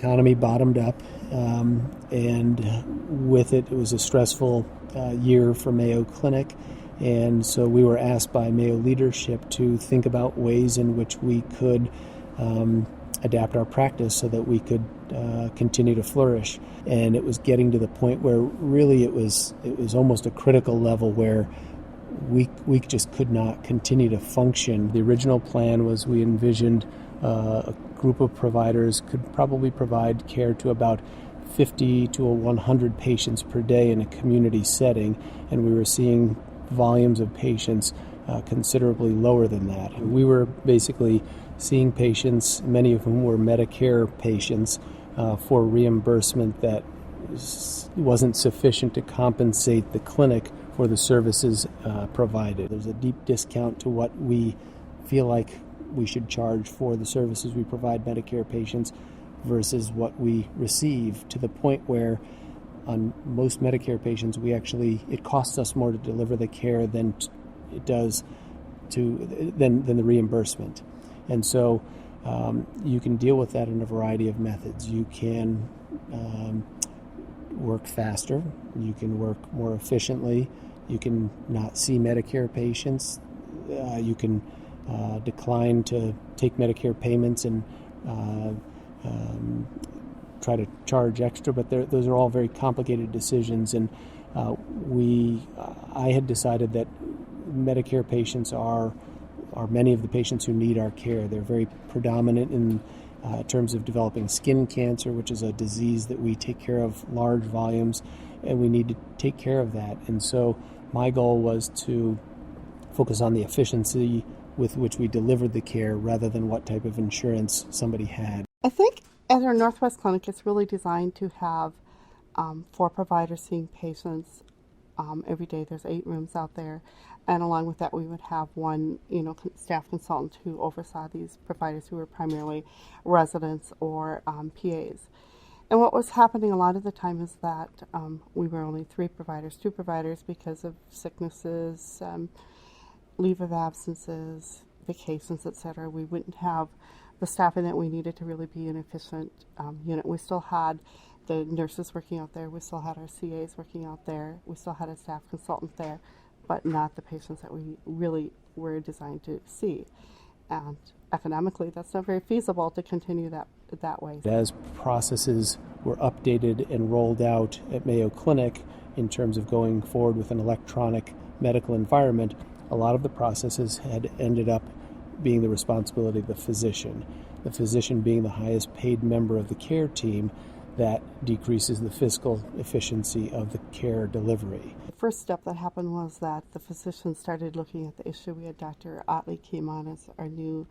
economy bottomed up, and with it, it was a stressful year for Mayo Clinic. And so we were asked by Mayo leadership to think about ways in which we could adapt our practice so that we could continue to flourish. And it was getting to the point where really it was almost a critical level where we just could not continue to function. The original plan was we envisioned a group of providers could probably provide care to about 50 to 100 patients per day in a community setting, and we were seeing volumes of patients considerably lower than that. And we were basically seeing patients, many of whom were Medicare patients, for reimbursement that wasn't sufficient to compensate the clinic for the services provided. There's a deep discount to what we feel like we should charge for the services we provide Medicare patients versus what we receive, to the point where on most Medicare patients, it costs us more to deliver the care than it does than the reimbursement. And so you can deal with that in a variety of methods. You can work faster. You can work more efficiently. You can not see Medicare patients. You can decline to take Medicare payments and try to charge extra, but those are all very complicated decisions. And I had decided that Medicare patients are many of the patients who need our care. They're very predominant in terms of developing skin cancer, which is a disease that we take care of large volumes, and we need to take care of that. And so my goal was to focus on the efficiency with which we delivered the care rather than what type of insurance somebody had. I think at our Northwest Clinic, it's really designed to have 4 providers seeing patients every day. There's 8 rooms out there. And along with that, we would have one, staff consultant who oversaw these providers who were primarily residents or PAs. And what was happening a lot of the time is that we were only 2 providers because of sicknesses, leave of absences, vacations, etc. We wouldn't have the staffing that we needed to really be an efficient unit. We still had the nurses working out there. We still had our CAs working out there. We still had a staff consultant there, but not the patients that we really were designed to see. And economically, that's not very feasible to continue that way. As processes were updated and rolled out at Mayo Clinic in terms of going forward with an electronic medical environment, a lot of the processes had ended up being the responsibility of the physician being the highest paid member of the care team. That decreases the fiscal efficiency of the care delivery. The first step that happened was that the physicians started looking at the issue. We had Dr. Otley came on as our new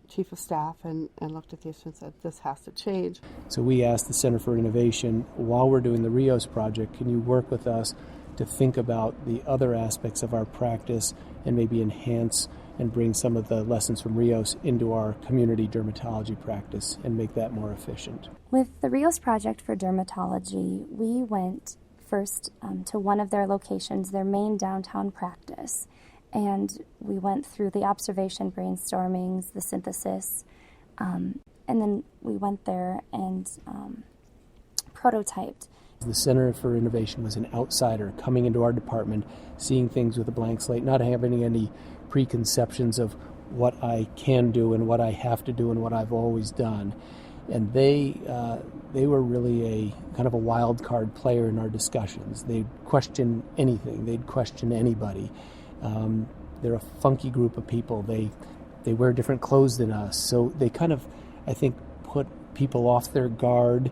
chief of staff and looked at the issue and said, this has to change. So we asked the Center for Innovation, while we're doing the RIOS project, can you work with us to think about the other aspects of our practice and maybe enhance and bring some of the lessons from RIOS into our community dermatology practice and make that more efficient. With the RIOS project for dermatology, we went first to one of their locations, their main downtown practice, and we went through the observation brainstormings, the synthesis, and then we went there and prototyped. The Center for Innovation was an outsider coming into our department, seeing things with a blank slate, not having any preconceptions of what I can do and what I have to do and what I've always done. And they were really a kind of a wild card player in our discussions. They'd question anything. They'd question anybody. They're a funky group of people. They wear different clothes than us. So they kind of, I think, put people off their guard,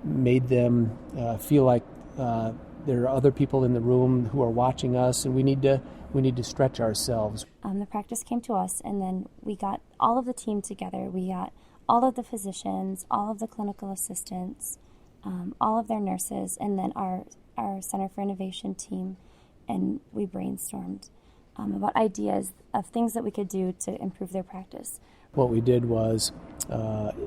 made them feel like there are other people in the room who are watching us, and we need to stretch ourselves. The practice came to us, and then we got all of the team together. We got all of the physicians, all of the clinical assistants, all of their nurses, and then our Center for Innovation team, and we brainstormed about ideas of things that we could do to improve their practice. What we did was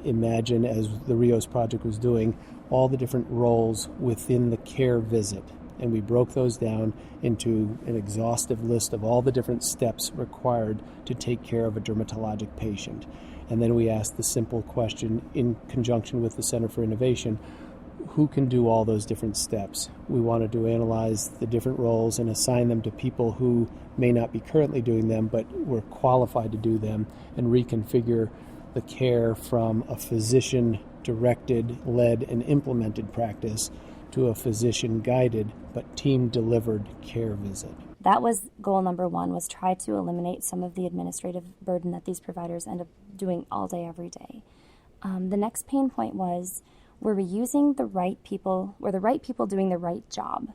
imagine, as the RIOS project was doing, all the different roles within the care visit. And we broke those down into an exhaustive list of all the different steps required to take care of a dermatologic patient. And then we asked the simple question in conjunction with the Center for Innovation, who can do all those different steps? We wanted to analyze the different roles and assign them to people who may not be currently doing them, but were qualified to do them, and reconfigure the care from a physician-directed, led, and implemented practice to a physician-guided but team-delivered care visit. That was goal number one, was try to eliminate some of the administrative burden that these providers end up doing all day, every day. The next pain point was, were we using the right people? Were the right people doing the right job?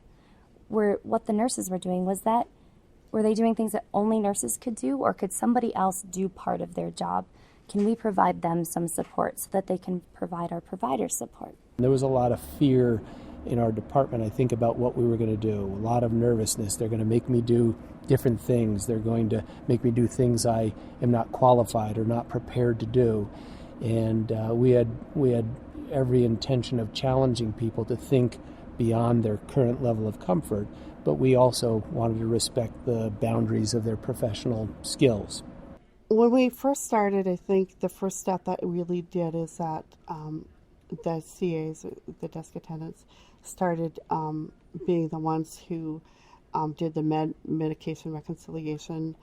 What the nurses were doing, were they doing things that only nurses could do, or could somebody else do part of their job? Can we provide them some support so that they can provide our providers support? There was a lot of fear in our department, I think, about what we were going to do. A lot of nervousness. They're going to make me do different things. They're going to make me do things I am not qualified or not prepared to do. And we had every intention of challenging people to think beyond their current level of comfort, but we also wanted to respect the boundaries of their professional skills. When we first started, I think the first step that we really did is that the CAs, the desk attendants, started being the ones who did the medication reconciliation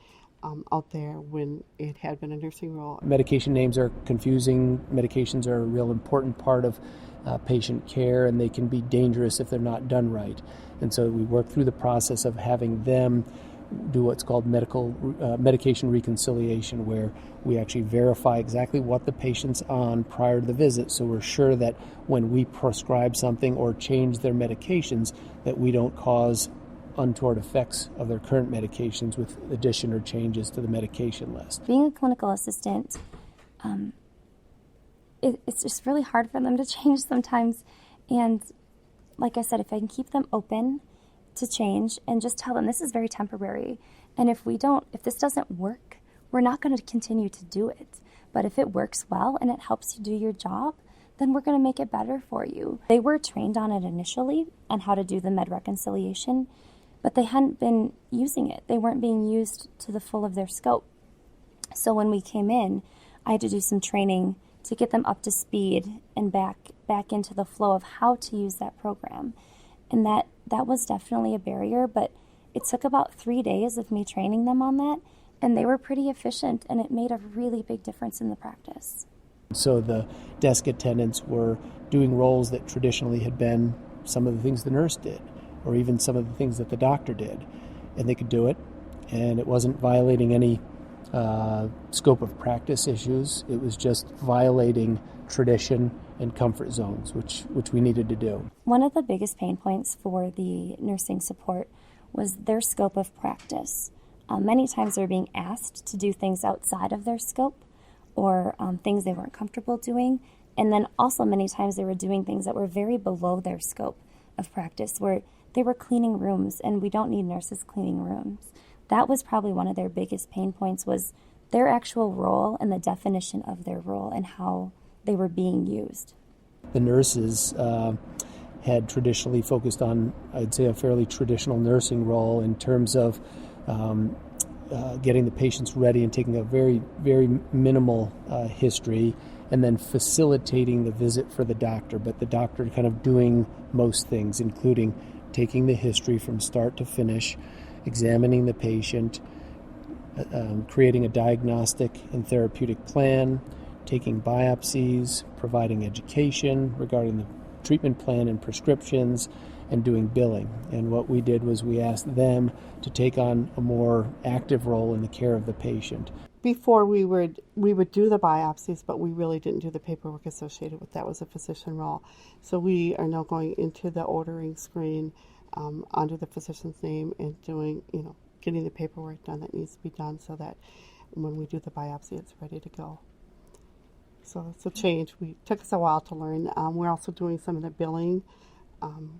out there when it had been a nursing role. Medication names are confusing. Medications are a real important part of patient care, and they can be dangerous if they're not done right. And so we work through the process of having them do what's called medication reconciliation, where we actually verify exactly what the patient's on prior to the visit, so we're sure that when we prescribe something or change their medications, that we don't cause untoward effects of their current medications with addition or changes to the medication list. Being a clinical assistant, it's just really hard for them to change sometimes. And like I said, if I can keep them open to change and just tell them this is very temporary, and if this doesn't work, we're not going to continue to do it. But if it works well and it helps you do your job, then we're going to make it better for you. They were trained on it initially on how to do the med reconciliation, but they hadn't been using it. They weren't being used to the full of their scope. So when we came in, I had to do some training to get them up to speed and back into the flow of how to use that program. And that was definitely a barrier, but it took about 3 days of me training them on that, and they were pretty efficient, and it made a really big difference in the practice. So the desk attendants were doing roles that traditionally had been some of the things the nurse did, or even some of the things that the doctor did, and they could do it, and it wasn't violating any scope of practice issues. It was just violating tradition and comfort zones, which we needed to do. One of the biggest pain points for the nursing support was their scope of practice. Many times they were being asked to do things outside of their scope, or things they weren't comfortable doing, and then also many times they were doing things that were very below their scope of practice, where they were cleaning rooms, and we don't need nurses cleaning rooms. That was probably one of their biggest pain points, was their actual role and the definition of their role and how they were being used. The nurses had traditionally focused on, I'd say, a fairly traditional nursing role in terms of getting the patients ready and taking a very, very minimal history, and then facilitating the visit for the doctor, but the doctor kind of doing most things, including taking the history from start to finish, examining the patient, creating a diagnostic and therapeutic plan, taking biopsies, providing education regarding the treatment plan and prescriptions, and doing billing. And what we did was we asked them to take on a more active role in the care of the patient. Before we would do the biopsies, but we really didn't do the paperwork associated with that. Was a physician role. So we are now going into the ordering screen under the physician's name and doing, getting the paperwork done that needs to be done, so that when we do the biopsy, it's ready to go. So it's a change. It took us a while to learn. We're also doing some of the billing,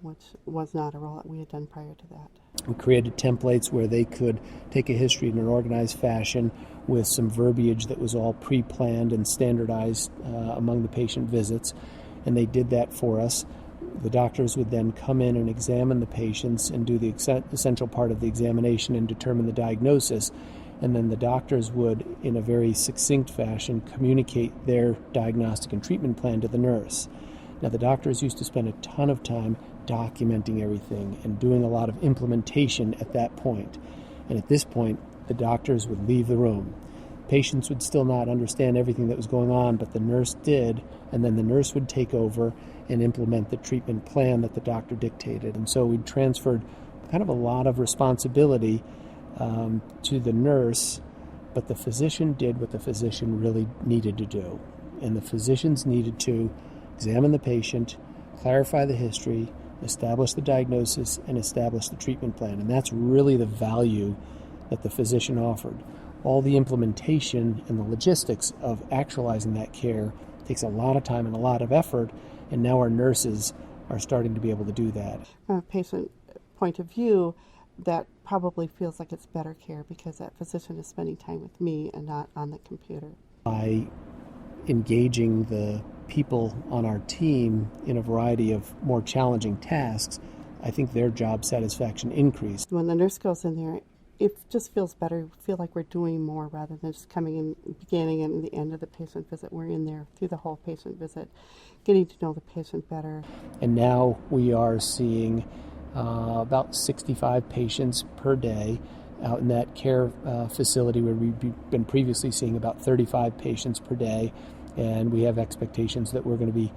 which was not a role that we had done prior to that. We created templates where they could take a history in an organized fashion with some verbiage that was all pre-planned and standardized among the patient visits, and they did that for us. The doctors would then come in and examine the patients and do the essential part of the examination and determine the diagnosis. and then the doctors would, in a very succinct fashion, communicate their diagnostic and treatment plan to the nurse. Now, the doctors used to spend a ton of time documenting everything and doing a lot of implementation at that point. And at this point, the doctors would leave the room. Patients would still not understand everything that was going on, but the nurse did, and then the nurse would take over and implement the treatment plan that the doctor dictated. And so we transferred kind of a lot of responsibility to the nurse, but the physician did what the physician really needed to do. And the physicians needed to examine the patient, clarify the history, establish the diagnosis, and establish the treatment plan. And that's really the value that the physician offered. All the implementation and the logistics of actualizing that care takes a lot of time and a lot of effort, and now our nurses are starting to be able to do that. From a patient point of view, that probably feels like it's better care because that physician is spending time with me and not on the computer. By engaging the people on our team in a variety of more challenging tasks, I think their job satisfaction increased. When the nurse goes in there, it just feels better. We feel like we're doing more rather than just coming in the beginning and the end of the patient visit. We're in there through the whole patient visit, getting to know the patient better. And now we are seeing about 65 patients per day out in that care facility where we've been previously seeing about 35 patients per day. And we have expectations that we're going to be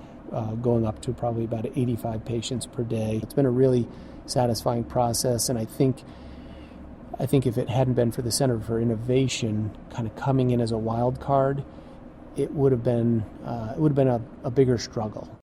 going up to probably about 85 patients per day. It's been a really satisfying process, and I think if it hadn't been for the Center for Innovation kind of coming in as a wild card, it would have been a bigger struggle.